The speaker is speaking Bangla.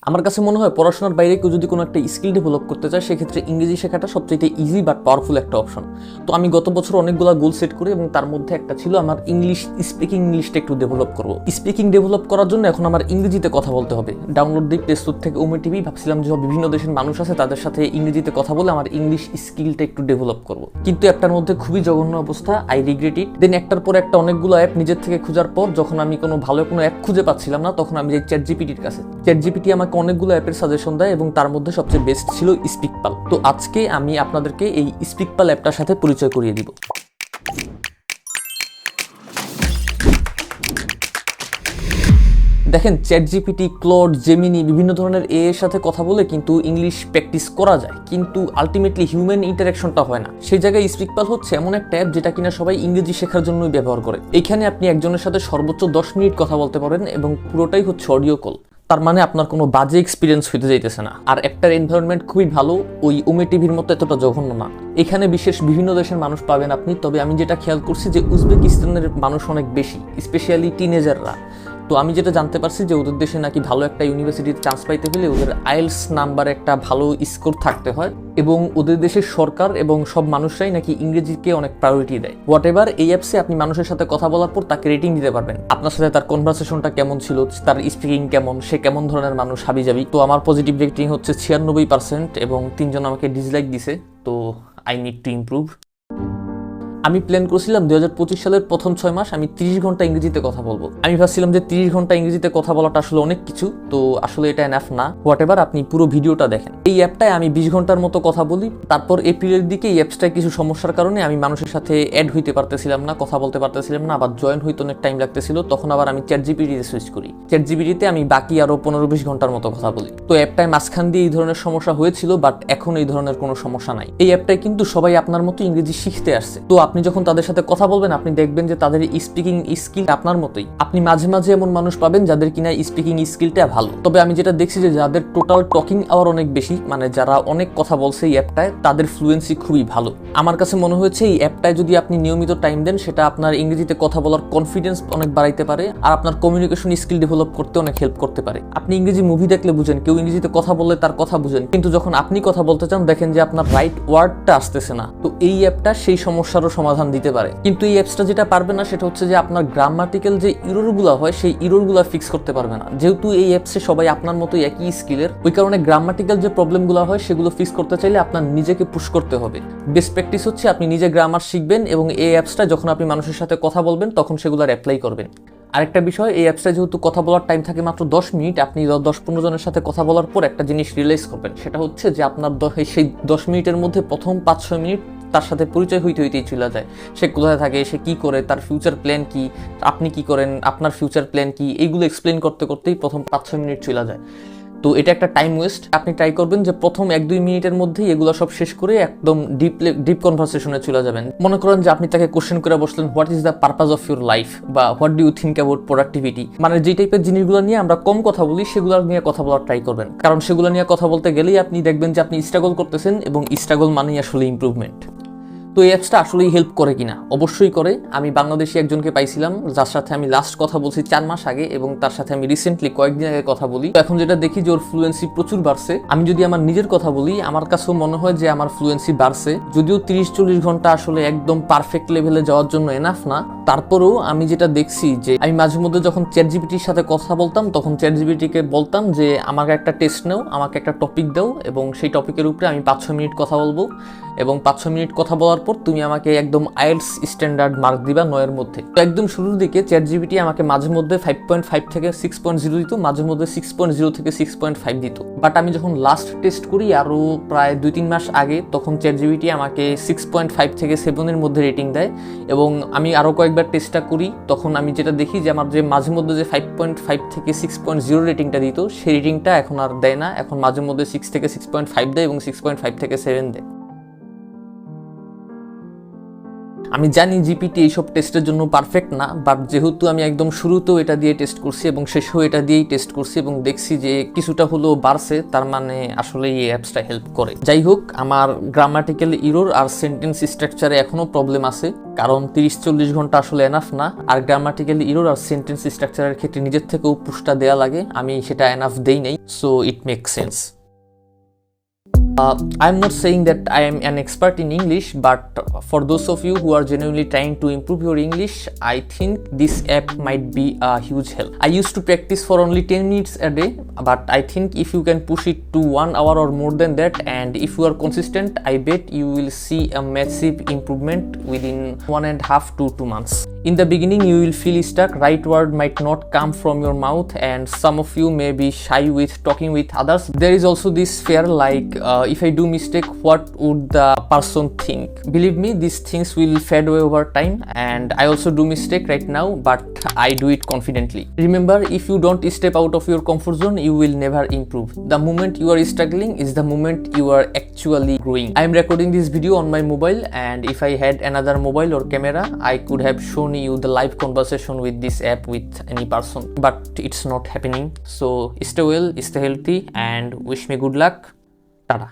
আমার কাছে মনে হয় পড়াশোনার বাইরে কেউ যদি কোনো একটা স্কিল ডেভেলপ করতে চায় সেক্ষেত্রে ইংরেজি শেখাটা সবচেয়ে ইজি বাট পাওয়ারফুল একটা অপশন। তো আমি গত বছর অনেকগুলো গোল সেট করি এবং তার মধ্যে একটা ছিল আমার ইংলিশটা একটু ডেভেলপ করবো। স্পিকিং ডেভেলপ করার জন্য এখন আমার ইংরেজিতে কথা বলতে হবে। ডাউনলোড দিই প্লে স্টোর থেকে ওমে টিভি, ভাবছিলাম যে বিভিন্ন দেশের মানুষ আছে তাদের সাথে ইংরেজিতে কথা বলে আমার ইংলিশ স্কিলটা একটু ডেভেলপ করবো। কিন্তু অ্যাপটার মধ্যে খুবই জঘন্য অবস্থা, আই রিগ্রেট ইট। দেন একটার পর একটা অনেকগুলো অ্যাপ নিজের থেকে খোঁজার পর যখন আমি কোনো ভালো কোনো অ্যাপ খুঁজে পাচ্ছিলাম না, তখন আমি যাই চ্যাটজিপিটির কাছে। চ্যাটজিপিটি আমাকে অনেকগুলো অ্যাপের সাজেশন দেয় এবং তার মধ্যে সবচেয়ে বেস্ট ছিল স্পিকপাল। তো আজকে আমি আপনাদেরকে এই স্পিকপাল অ্যাপটার সাথে পরিচয় করিয়ে দিব। দেখেন, চ্যাটজিপিটি, ক্লড, জেমিনি বিভিন্ন ধরনের এর সাথে কথা বলে কিন্তু ইংলিশ প্র্যাকটিস করা যায়, কিন্তু আলটিমেটলি হিউম্যান ইন্টারাকশনটা হয় না। সেই জায়গায় স্পিকপাল হচ্ছে এমন একটা অ্যাপ যেটা কিনা সবাই ইংরেজি শেখার জন্যই ব্যবহার করে। এখানে আপনি একজনের সাথে সর্বোচ্চ 10 মিনিট কথা বলতে পারেন এবং পুরোটাই হচ্ছে অডিও কল। তার মানে আপনার কোনো বাজে এক্সপিরিয়েন্স হইতে যাইতেছে না। আর অ্যাপটার এনভায়রনমেন্ট খুবই ভালো, ওই ওমে টিভির মতো এতটা জঘন্য না। এখানে বিশেষ বিভিন্ন দেশের মানুষ পাবেন আপনি, তবে আমি যেটা খেয়াল করছি যে উজবেকিস্তানের মানুষ অনেক বেশি, স্পেশালি টিনেজাররা। তো আমি যেটা জানতে পারছি যে ওদের দেশে নাকি ভালো একটা ইউনিভার্সিটির চান্স পাইতে হলে ওদের আইএলটিএস নাম্বারে একটা ভালো স্কোর থাকতে হয় এবং ওদের দেশের সরকার এবং সব মানুষরাই নাকি ইংরেজিকে অনেক প্রায়োরিটি দেয়। হোয়াট এভার, এই অ্যাপসে আপনি মানুষের সাথে কথা বলার পর তাকে রেটিং দিতে পারবেন, আপনার সাথে তার কনভারসেশনটা কেমন ছিল, তার স্পিকিং কেমন, সে কেমন ধরনের মানুষ হাবিজাবি। তো আমার পজিটিভ রেটিং হচ্ছে 96% এবং 3 জন আমাকে ডিসলাইক দিছে। তো আই নিড টু ইমপ্রুভ। আমি প্ল্যান করেছিলাম 2025 সালের প্রথম 6 মাস আমি 30 ঘন্টা ইংরেজিতে কথা বলবো। আমি ভাবছিলাম যে 30 ঘন্টা ইংরেজিতে কথা বলাটা আসলে অনেক কিছু, তো আসলে এটা এনাফ না। হোয়াট এভার, আপনি পুরো ভিডিওটা দেখেন। এই অ্যাপটায় আমি 20 ঘন্টার মতো কথা বলি। তারপর এপ্রিলের দিকে এই অ্যাপসটায় কিছু সমস্যার কারণে আমি মানুষের সাথে অ্যাড হইতে পারতেছিলাম না, কথা বলতে পারতেছিলাম না, আবার জয়েন হইতে অনেক টাইম লাগতেছিল। তখন আবার আমি চ্যাটজিপিটিতে সুইচ করি। চ্যাটজিপিটিতে আমি বাকি আরো 15-20 ঘন্টার মতো কথা বলি। তো অ্যাপটায় মাঝখান দিয়ে এই ধরনের সমস্যা হয়েছিল, বাট এখন এই ধরনের কোনো সমস্যা নাই। এই অ্যাপটায় কিন্তু সবাই আপনার মতো ইংরেজি শিখতে আসছে। তো আপনি যখন তাদের সাথে কথা বলবেন আপনি দেখবেন যে তাদের স্পিকিং স্কিল আপনার মতোই। আপনি মাঝে মাঝে এমন মানুষ পাবেন যাদের কিনা স্পিকিং স্কিলটা ভালো, তবে আমি যেটা দেখছি যে যাদের টোটাল টকিং আওয়ার অনেক বেশি, মানে যারা অনেক কথা বলছে এই অ্যাপটায়, তাদের ফ্লুয়েন্সি খুবই ভালো। আমার কাছে মনে হয়েছে এই অ্যাপটায় যদি আপনি নিয়মিত টাইম দেন সেটা আপনার ইংরেজিতে কথা বলার কনফিডেন্স অনেক বাড়াইতে পারে আর আপনার কমিউনিকেশন স্কিল ডেভেলপ করতে অনেক হেল্প করতে পারে। আপনি ইংরেজি মুভি দেখলে বুঝেন, কেউ ইংরেজিতে কথা বললে তার কথা বুঝেন, কিন্তু যখন আপনি কথা বলতে চান দেখেন যে আপনার রাইট ওয়ার্ডটা আসতেছে না। তো এই অ্যাপটা সেই সমস্যারও সমাধান দিতে পারে। কিন্তু এই অ্যাপসটা যেটা পারবে না সেটা হচ্ছে যে আপনার গ্রামাটিক্যাল যে ইররগুলো হয় সেই ইররগুলো ফিক্স করতে পারবে না। যেহেতু এই অ্যাপসে সবাই আপনার মতো একই স্কিলের, ওই কারণে গ্রামাটিক্যাল যে প্রবলেমগুলো হয় সেগুলো ফিক্স করতে চাইলে আপনার নিজেকে পুশ করতে হবে। বেস্ট প্র্যাকটিস হচ্ছে আপনি নিজে গ্রামার শিখবেন এবং এই অ্যাপসটা যখন আপনি মানুষের সাথে কথা বলবেন তখন সেগুলোর অ্যাপ্লাই করবেন। আরেকটা বিষয়, এই অ্যাপসটা যেহেতু কথা বলার টাইম থাকে মাত্র 10 মিনিট, আপনি 10-15 জনের সাথে কথা বলার পর একটা জিনিস রিয়েলাইজ করবেন, সেটা হচ্ছে যে আপনার সেই 10 মিনিটের মধ্যে প্রথম 5-6 মিনিট তার সাথে পরিচয় হইতেই চলে যায়। সে কোথায় থাকে, সে কি করে, তার ফিউচার প্ল্যান কি, আপনি কি করেন, আপনার ফিউচার প্ল্যান কি, এইগুলো এক্সপ্লেন করতে করতেই প্রথম 5-6 মিনিট চলে যায়। তো এটা একটা টাইম ওয়েস্ট। আপনি ট্রাই করবেন যে প্রথম 1-2 মিনিটের মধ্যেই এগুলো সব শেষ করে একদম ডিপ কনভারসেশনে চলে যাবেন। মনে করেন যে আপনি তাকে কোশ্চেন করে বসলেন, what is the purpose of your life, বা what do you think about productivity. মানে যে টাইপের জিনিসগুলো নিয়ে আমরা কম কথা বলি সেগুলো নিয়ে কথা বলার ট্রাই করবেন, কারণ সেগুলো নিয়ে কথা বলতে গেলেই আপনি দেখবেন যে আপনি স্ট্রাগল করতেছেন এবং স্ট্রাগল মানেই আসলে ইমপ্রুভমেন্ট। তো এই অ্যাপসটা আসলেই হেল্প করে কিনা? অবশ্যই করে। আমি বাংলাদেশি একজনকে পাইছিলাম যার সাথে আমি লাস্ট কথা বলছি 4 মাস আগে এবং তার সাথে আমি রিসেন্টলি কয়েকদিন আগে কথা বলি। তো এখন যেটা দেখি যে ওর ফ্লুয়েন্সি প্রচুর বাড়ছে। আমি যদি আমার নিজের কথা বলি, আমার কাছেও মনে হয় যে আমার ফ্লুয়েন্সি বাড়ছে, যদিও 30-40 ঘন্টা আসলে একদম পারফেক্ট লেভেলে যাওয়ার জন্য এনাফ না। তারপরেও আমি যেটা দেখছি যে আমি মাঝে মধ্যে যখন চ্যাটজিপিটির সাথে কথা বলতাম তখন চ্যাটজিপিটিকে বলতাম যে আমাকে একটা টেস্ট নাও, আমাকে একটা টপিক দাও এবং সেই টপিকের উপরে আমি 5-6 মিনিট কথা বলবো এবং 5-6 মিনিট কথা বলার পর তুমি আমাকে একদম আইএলটিএস স্ট্যান্ডার্ড মার্ক দিবা 9 এর মধ্যে। তো একদম শুরুর দিকে চ্যাটজিপিটি আমাকে মাঝে মধ্যে 5.5 থেকে 6.0 দিত, মাঝে মধ্যে 6.0 থেকে 6.5 দিত। বাট আমি যখন লাস্ট টেস্ট করি আরও প্রায় 2-3 মাস আগে, তখন চ্যাটজিপিটি আমাকে 6.5 থেকে 7 এর মধ্যে রেটিং দেয় এবং আমি আরও কয়েকবার টেস্টটা করি তখন আমি যেটা দেখি যে আমার যে মাঝে মধ্যে যে 5.5 থেকে 6.0 রেটিংটা দিত সেই রেটিংটা এখন আর দেয় না, এখন মাঝে মধ্যে 6 থেকে 6.5 দেয় এবং 6.5 থেকে 7 দেয়। আমি জানি জিপিটি এইসব টেস্টের জন্য পারফেক্ট না, বাট যেহেতু আমি একদম শুরুতেও এটা দিয়ে টেস্ট করছি এবং শেষেও এটা দিয়েই টেস্ট করছি এবং দেখছি যে কিছুটা হলেও বাড়ছে, তার মানে আসলে এই অ্যাপসটা হেল্প করে। যাই হোক, আমার গ্রামাটিক্যাল ইরর আর সেন্টেন্স স্ট্রাকচারে এখনো প্রবলেম আছে, কারণ 30-40 ঘন্টা আসলে এনাফ না। আর গ্রামাটিক্যাল ইরর আর সেন্টেন্স স্ট্রাকচারের ক্ষেত্রে নিজের থেকেও পুশটা দেওয়া লাগে, আমি সেটা এনাফ দেই নাই, so it makes sense. I'm not saying that I am an expert in English, but for those of you who are genuinely trying to improve your English, I think this app might be a huge help. I used to practice for only 10 minutes a day, but I think if you can push it to 1 hour or more than that, and if you are consistent, I bet you will see a massive improvement within 1.5 to 2 months. In the beginning, you will feel stuck, right word might not come from your mouth, and some of you may be shy with talking with others. There is also this fear like, if I do mistake, what would the person think? Believe me, these things will fade away over time, and I also do mistake right now, but I do it confidently. Remember, if you don't step out of your comfort zone, you will never improve. The moment you are struggling is the moment you are actually growing. I am recording this video on my mobile, and if I had another mobile or camera, I could have shown you the live conversation with this app with any person, but it's not happening. So stay well, stay healthy, and wish me good luck. Tada.